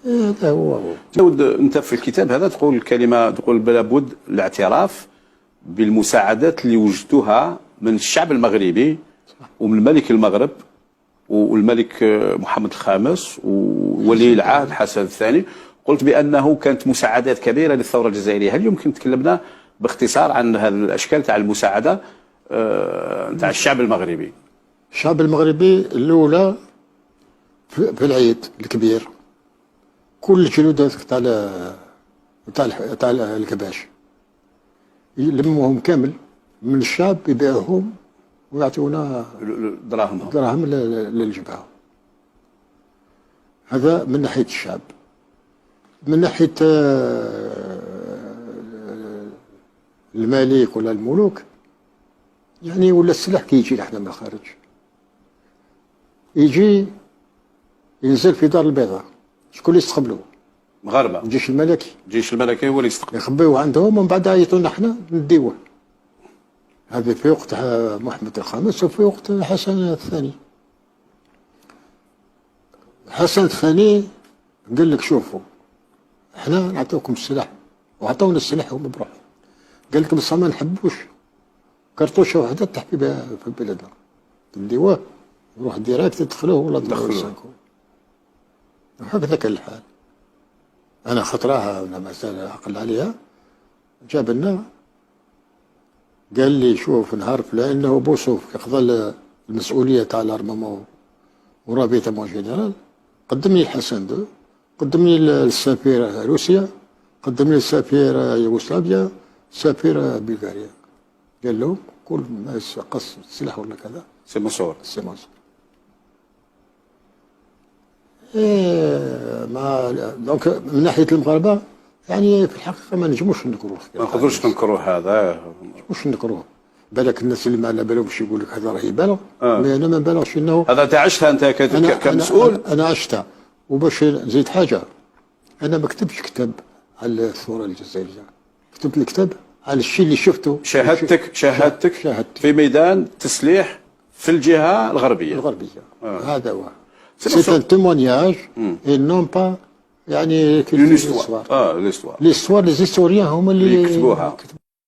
هذا هو. انت في الكتاب هذا تقول الكلمه، تقول لابد الاعتراف بالمساعدات اللي وجدتها من الشعب المغربي ومن ملك المغرب والملك محمد الخامس وولي العهد حسن الثاني. قلت بانه كانت مساعدات كبيره للثوره الجزائريه. هل يمكن تكلمنا باختصار عن هذه الاشكال تاع المساعده تاع الشعب المغربي؟ الشعب المغربي الاولى في العيد الكبير كل الجنود تاع الكباش يلموهم كامل من الشعب، يبيعوهم ويعطيونا دراهم للجبهه. هذا من ناحيه الشعب. من ناحيه الملك ولا الملوك، يعني ولا السلاح كيجي لحنا من الخارج، يجي ينزل في دار البيضاء. شكون اللي يستقبلوه؟ مغاربه. الجيش الملكي. الجيش الملكي هو اللي يستقبل، يخبيوه عندهم ومن بعد يعيطونا حنا نديوه. هذا في وقت محمد الخامس وفي وقت حسن الثاني. حسن الثاني قال لك شوفوا احنا نعطيوكم السلاح، وعطونا السلاح هم بروحهم. قال لكم بصح ما نحبوش كرتوشه واحده تحكي بها في بلادنا، تديوه يروح ديراكت تدخلوه ولا تدخلوه. وهكذا كان الحال. انا خطراها انا مسألة عقل عليها، جاب لنا قال لي شوف نهار فلان انه بوسوف يقضى المسؤوليه تاع الارمامون ورابطه مون جينيرال، قدم لي الحسن دو، قدم لي السفير روسيا، قدم لي السفير يوغوسلافيا، سفير بلغاريا. قال لهم كل ما قص السلاح ولا كذا سي منصور. سي منصور. ما دونك من ناحيه المغاربه يعني في الحقيقه ما نجموش نذكروه. ما نقدروش ننكروه هذا. واش نذكروه؟ بالك الناس اللي ما على بالهمش يقول لك هذا راه يبالغ. مي انا ما نبالغش انه هذا انت عشتها انت كمسؤول. أنا عشتها. وباش نزيد حاجه، انا ما كتبتش كتاب على الثوره الجزائريه، كتبت الكتاب على الشيء اللي شفته. شهادتك في ميدان التسليح في الجهه الغربيه. هذا هو. سي ان تيمونياج اي نون با يعني ليستوار. ليستوار لي زيستوريان هما اللي يكتبوها.